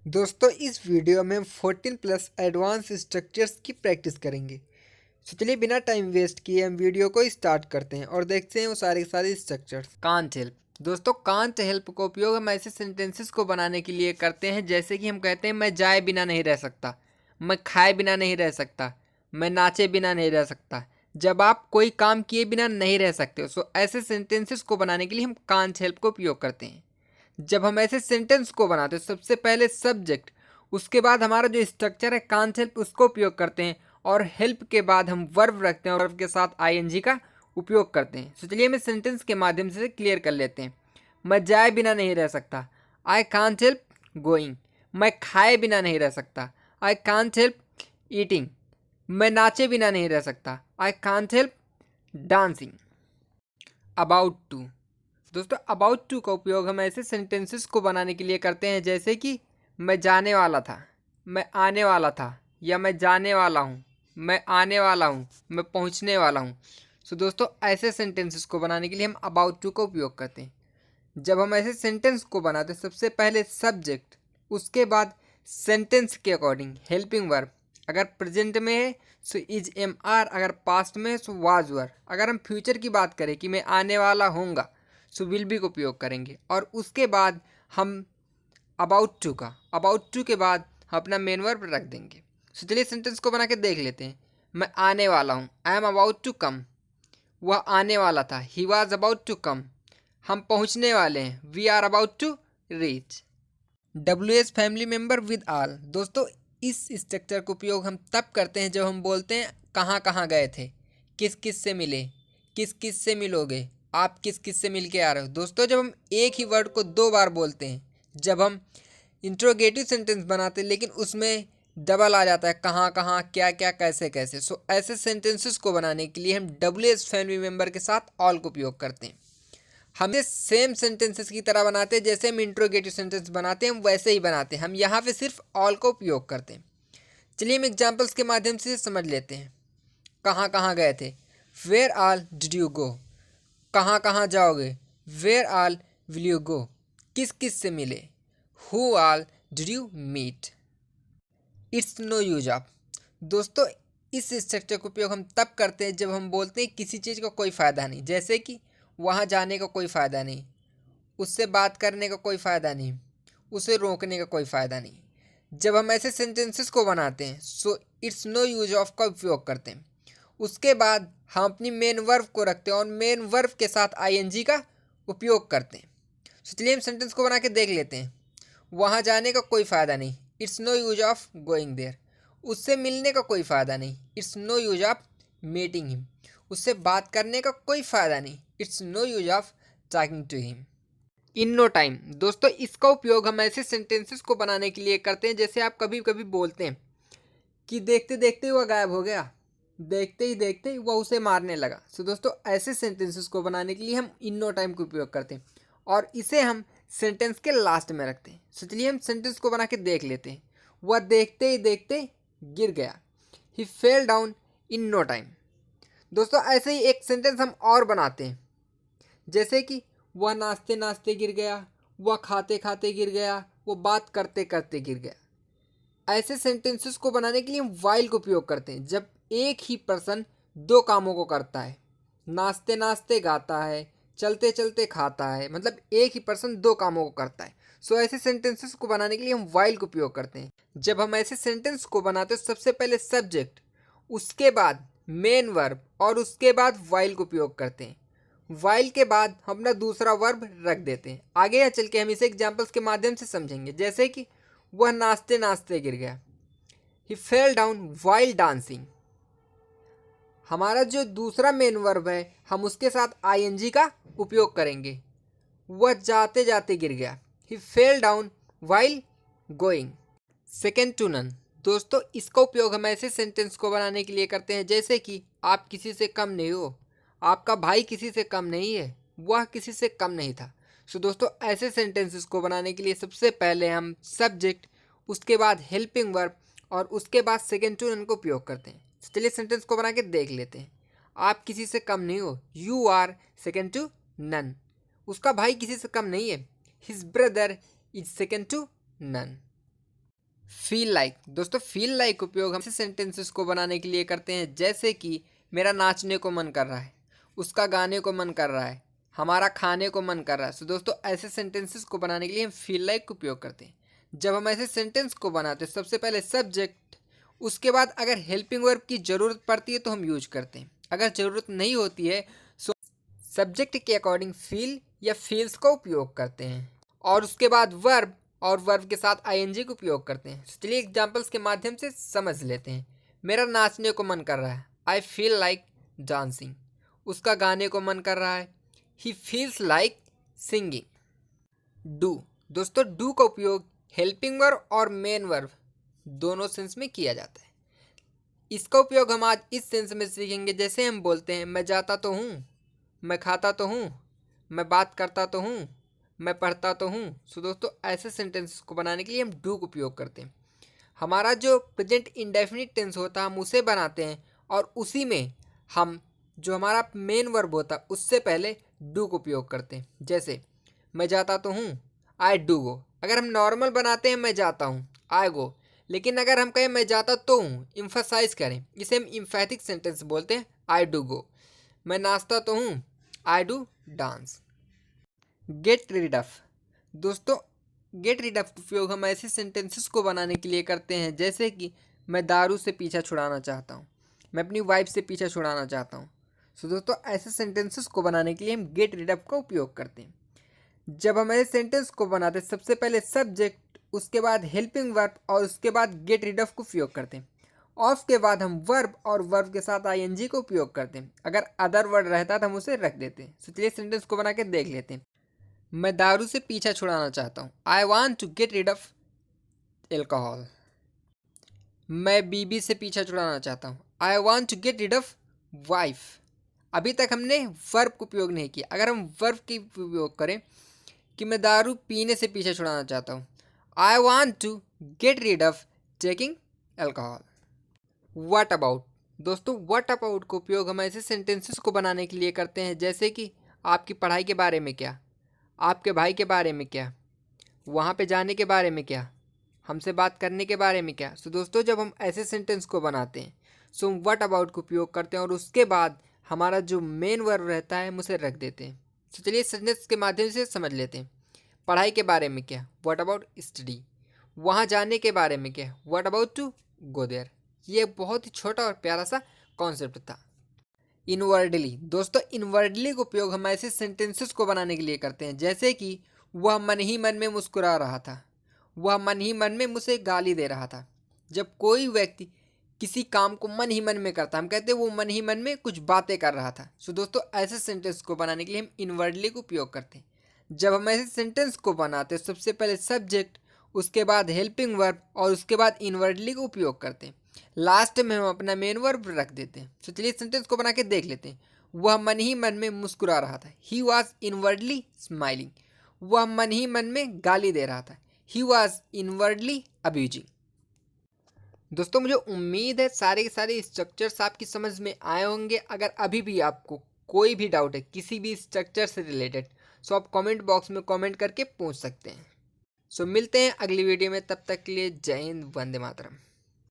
दोस्तों इस वीडियो में हम 14 प्लस एडवांस स्ट्रक्चर्स की प्रैक्टिस करेंगे। तो चलिए बिना टाइम वेस्ट किए हम वीडियो को स्टार्ट करते हैं और देखते हैं वो सारे के सारे स्ट्रक्चर्स। Can't help. दोस्तों कांट हेल्प का उपयोग हम ऐसे सेंटेंसेस को बनाने के लिए करते हैं जैसे कि हम कहते हैं मैं जाए बिना नहीं रह सकता, मैं खाए बिना नहीं रह सकता, मैं नाचे बिना नहीं रह सकता। जब आप कोई काम किए बिना नहीं रह सकते हो सो ऐसे सेंटेंसेस को बनाने के लिए हम कांट हेल्प का उपयोग करते हैं। जब हम ऐसे सेंटेंस को बनाते हैं सबसे पहले सब्जेक्ट, उसके बाद हमारा जो स्ट्रक्चर है कांट हेल्प उसको उपयोग करते हैं और हेल्प के बाद हम वर्ब रखते हैं और वर्ब के साथ आईएनजी का उपयोग करते हैं। तो चलिए हम इस सेंटेंस के माध्यम से क्लियर कर लेते हैं। मैं जाए बिना नहीं रह सकता, आई कांट हेल्प गोइंग। मैं खाए बिना नहीं रह सकता, आई कांट हेल्प ईटिंग। मैं नाचे बिना नहीं रह सकता, I can't help dancing. About to. दोस्तों अबाउट टू का उपयोग हम ऐसे सेंटेंसेस को बनाने के लिए करते हैं जैसे कि मैं जाने वाला था, मैं आने वाला था, या मैं जाने वाला हूँ, मैं आने वाला हूँ, मैं पहुँचने वाला हूँ। सो दोस्तों ऐसे सेंटेंसेस को बनाने के लिए हम अबाउट टू का उपयोग करते हैं। जब हम ऐसे सेंटेंस को बनाते हैं सबसे पहले सब्जेक्ट, उसके बाद सेंटेंस के अकॉर्डिंग हेल्पिंग वर्ब। अगर प्रेजेंट में है सो इज एम आर, अगर पास्ट में है सो वाज वर। अगर हम फ्यूचर की बात करें कि मैं आने वाला होऊंगा सो विल बी का उपयोग करेंगे। और उसके बाद हम अबाउट टू के बाद हम अपना मेन वर्ब रख देंगे। सो चलिए सेंटेंस को बना के देख लेते हैं। मैं आने वाला हूँ, I am about to come. वह आने वाला था, he was about to come. हम पहुंचने वाले हैं, we are about to reach. W S family member with all. दोस्तों इस स्ट्रक्चर का उपयोग हम तब करते हैं जब हम बोलते हैं कहाँ कहाँ गए थे, किस किस से मिले, किस किस से मिलोगे, आप किस किस से मिल के आ रहे हो। दोस्तों जब हम एक ही वर्ड को दो बार बोलते हैं, जब हम इंट्रोगेटिव सेंटेंस बनाते हैं लेकिन उसमें डबल आ जाता है कहाँ कहाँ, क्या क्या, कैसे कैसे। सो ऐसे सेंटेंसेस को बनाने के लिए हम डब्ल्यू एस फैमिली मेम्बर के साथ ऑल का उपयोग करते हैं। हम इसे सेम सेंटेंसेस की तरह बनाते हैं जैसे हम इंट्रोगेटिव सेंटेंस बनाते हैं हम वैसे ही बनाते हैं, हम यहाँ पे सिर्फ ऑल का उपयोग करते हैं। चलिए हम एग्जाम्पल्स के माध्यम से समझ लेते हैं। कहाँ कहाँ गए थे, where all did you go. कहाँ कहाँ जाओगे, where all will you go. किस किस से मिले, who all did you meet. It's no use of. दोस्तों इस स्ट्रक्चर का उपयोग हम तब करते हैं जब हम बोलते हैं किसी चीज़ का कोई फ़ायदा नहीं, जैसे कि वहाँ जाने का कोई फ़ायदा नहीं, उससे बात करने का कोई फ़ायदा नहीं, उसे रोकने का कोई फ़ायदा नहीं। जब हम ऐसे सेंटेंसेस को बनाते हैं so it's no use of का उपयोग करते हैं। उसके बाद हम अपनी मेन वर्ब को रखते हैं और मेन वर्ब के साथ आईएनजी का उपयोग करते हैं। तो चलिए हम सेंटेंस को बना के देख लेते हैं। वहाँ जाने का कोई फ़ायदा नहीं, it's no use of going there. उससे मिलने का कोई फ़ायदा नहीं, it's no use of meeting him. उससे बात करने का कोई फ़ायदा नहीं, it's no use of talking to him. In no time. दोस्तों इसका उपयोग हम ऐसे सेंटेंसेस को बनाने के लिए करते हैं जैसे आप कभी कभी बोलते हैं कि देखते देखते वह गायब हो गया, देखते ही देखते वह उसे मारने लगा। सो दोस्तों ऐसे सेंटेंसेस को बनाने के लिए हम इन नो टाइम का उपयोग करते हैं और इसे हम सेंटेंस के लास्ट में रखते हैं। सो चलिए हम सेंटेंस को बना के देख लेते हैं। वह देखते ही देखते गिर गया, he fell down in no time. दोस्तों ऐसे ही एक सेंटेंस हम और बनाते हैं जैसे कि वह नाचते नाचते गिर गया, वह खाते खाते गिर गया, वो बात करते करते गिर गया। ऐसे सेंटेंसेस को बनाने के लिए हम वाइल का उपयोग करते हैं जब एक ही पर्सन दो कामों को करता है, नाचते नाचते गाता है, चलते चलते खाता है, मतलब एक ही पर्सन दो कामों को करता है। सो ऐसे सेंटेंसेस को बनाने के लिए हम वाइल का उपयोग करते हैं। जब हम ऐसे सेंटेंस को बनाते हैं सबसे पहले सब्जेक्ट, उसके बाद मेन वर्ब और उसके बाद वाइल का उपयोग करते हैं। वाइल के बाद हम अपना दूसरा वर्ब रख देते हैं। आगे या चल के हम इसे एग्जाम्पल्स के माध्यम से समझेंगे जैसे कि वह नाचते नाचते गिर गया, he fell down while dancing. हमारा जो दूसरा मेन वर्ब है हम उसके साथ आईएनजी का उपयोग करेंगे। वह जाते जाते गिर गया, he fell down while going. Second to none. दोस्तों इसका उपयोग हम ऐसे सेंटेंस को बनाने के लिए करते हैं जैसे कि आप किसी से कम नहीं हो, आपका भाई किसी से कम नहीं है, वह किसी से कम नहीं था। सो दोस्तों ऐसे सेंटेंसेस को बनाने के लिए सबसे पहले हम सब्जेक्ट, उसके बाद हेल्पिंग वर्ब और उसके बाद सेकेंड टू नन का उपयोग करते हैं। चलिए सेंटेंस को बना के देख लेते हैं। आप किसी से कम नहीं हो, you are second to none. उसका भाई किसी से कम नहीं है, his brother is second to none. Feel like, दोस्तों फील लाइक उपयोग हम ऐसे सेंटेंसेस को बनाने के लिए करते हैं जैसे कि मेरा नाचने को मन कर रहा है, उसका गाने को मन कर रहा है, हमारा खाने को मन कर रहा है। सो दोस्तों ऐसे सेंटेंसेस को बनाने के लिए हम फील लाइक उपयोग करते हैं। जब हम ऐसे सेंटेंस को बनाते हैं सबसे पहले सब्जेक्ट, उसके बाद अगर हेल्पिंग वर्ब की ज़रूरत पड़ती है तो हम यूज करते हैं, अगर ज़रूरत नहीं होती है सो सब्जेक्ट के अकॉर्डिंग फील या फील्स का उपयोग करते हैं, और उसके बाद वर्ब और वर्ब के साथ आईएनजी का उपयोग करते हैं। चलिए एग्जांपल्स के माध्यम से समझ लेते हैं। मेरा नाचने को मन कर रहा है, आई फील लाइक डांसिंग। उसका गाने को मन कर रहा है, he feels like singing. Do, दोस्तों डू का उपयोग हेल्पिंग वर्ब और मेन वर्ब दोनों सेंस में किया जाता है। इसका उपयोग हम आज इस सेंस में सीखेंगे, जैसे हम बोलते हैं मैं जाता तो हूँ, मैं खाता तो हूँ, मैं बात करता तो हूँ, मैं पढ़ता तो हूँ। सो दोस्तों ऐसे सेंटेंसेस को बनाने के लिए हम डू का उपयोग करते हैं। हमारा जो प्रेजेंट इंडेफिनिट टेंस होता है हम उसे बनाते हैं, और उसी में हम जो हमारा मेन वर्ब होता है उससे पहले डू का उपयोग करते हैं। जैसे मैं जाता तो हूँ, आई डू गो। अगर हम नॉर्मल बनाते हैं मैं जाता हूँ, आई गो, लेकिन अगर हम कहें मैं जाता तो हूँ, इम्फेसाइज करें, इसे हम इम्फेटिक सेंटेंस बोलते हैं, आई डू गो। मैं नाचता तो हूँ, I do dance. Get rid of, दोस्तों गेट रीड ऑफ उपयोग हम ऐसे सेंटेंसेस को बनाने के लिए करते हैं जैसे कि मैं दारू से पीछा छुड़ाना चाहता हूँ, मैं अपनी वाइफ से पीछा छुड़ाना चाहता हूँ। सो दोस्तों ऐसे सेंटेंसेस को बनाने के लिए हम गेट रीड ऑफ का उपयोग करते हैं। जब हम ऐसे सेंटेंस को बनाते हैं सबसे पहले सब्जेक्ट, उसके बाद हेल्पिंग वर्ब और उसके बाद गेट रीड ऑफ का उपयोग करते हैं। ऑफ के बाद हम वर्ब और वर्ब के साथ आईएनजी का उपयोग करते हैं। अगर अदर वर्ड रहता तो हम उसे रख देते हैं। तो चलिए सेंटेंस को बना के देख लेते हैं। मैं दारू से पीछा छुड़ाना चाहता हूँ, I want to get rid of alcohol. मैं बीबी से पीछा छुड़ाना चाहता हूँ, I want to get rid of wife. अभी तक हमने वर्ब का उपयोग नहीं किया। अगर हम वर्ब की उपयोग करें कि मैं दारू पीने से पीछा छुड़ाना चाहता हूँ, I want to get rid of taking alcohol. What about, दोस्तों व्हाट अबाउट का उपयोग हम ऐसे सेंटेंसेस को बनाने के लिए करते हैं जैसे कि आपकी पढ़ाई के बारे में क्या, आपके भाई के बारे में क्या, वहाँ पे जाने के बारे में क्या, हमसे बात करने के बारे में क्या। सो दोस्तों जब हम ऐसे सेंटेंस को बनाते हैं सो हम व्हाट अबाउट का उपयोग करते हैं, और उसके बाद हमारा जो मेन वर्ब रहता है हम उसे रख देते हैं। तो चलिए सेंटेंस के माध्यम से समझ लेते हैं। पढ़ाई के बारे में क्या, व्हाट अबाउट स्टडी। वहाँ जाने के बारे में क्या, what about to go there. ये बहुत ही छोटा और प्यारा सा कॉन्सेप्ट था। इनवर्डली, दोस्तों इनवर्डली का उपयोग हम ऐसे सेंटेंसेस को बनाने के लिए करते हैं जैसे कि वह मन ही मन में मुस्कुरा रहा था, वह मन ही मन में मुझे गाली दे रहा था। जब कोई व्यक्ति किसी काम को मन ही मन में करता हम कहते हैं वो मन ही मन में कुछ बातें कर रहा था। सो दोस्तों ऐसे सेंटेंस को बनाने के लिए हम इनवर्डली का उपयोग करते हैं। जब हम ऐसे सेंटेंस को बनाते हैं सबसे पहले सब्जेक्ट, उसके बाद हेल्पिंग वर्ब और उसके बाद इनवर्डली का उपयोग करते हैं। लास्ट में हम अपना मेन वर्ब रख देते हैं। तो चलिए सेंटेंस को बना के देख लेते हैं। वह मन ही मन में मुस्कुरा रहा था, ही वॉज इनवर्डली स्माइलिंग। वह मन ही मन में गाली दे रहा था, ही वॉज इनवर्डली अब्यूजिंग। दोस्तों मुझे उम्मीद है सारे के सारे स्ट्रक्चर्स आपकी समझ में आए होंगे। अगर अभी भी आपको कोई भी डाउट है किसी भी स्ट्रक्चर से रिलेटेड सो आप कमेंट बॉक्स में कमेंट करके पूछ सकते हैं। सो मिलते हैं अगली वीडियो में, तब तक के लिए जय हिंद, वंदे मातरम।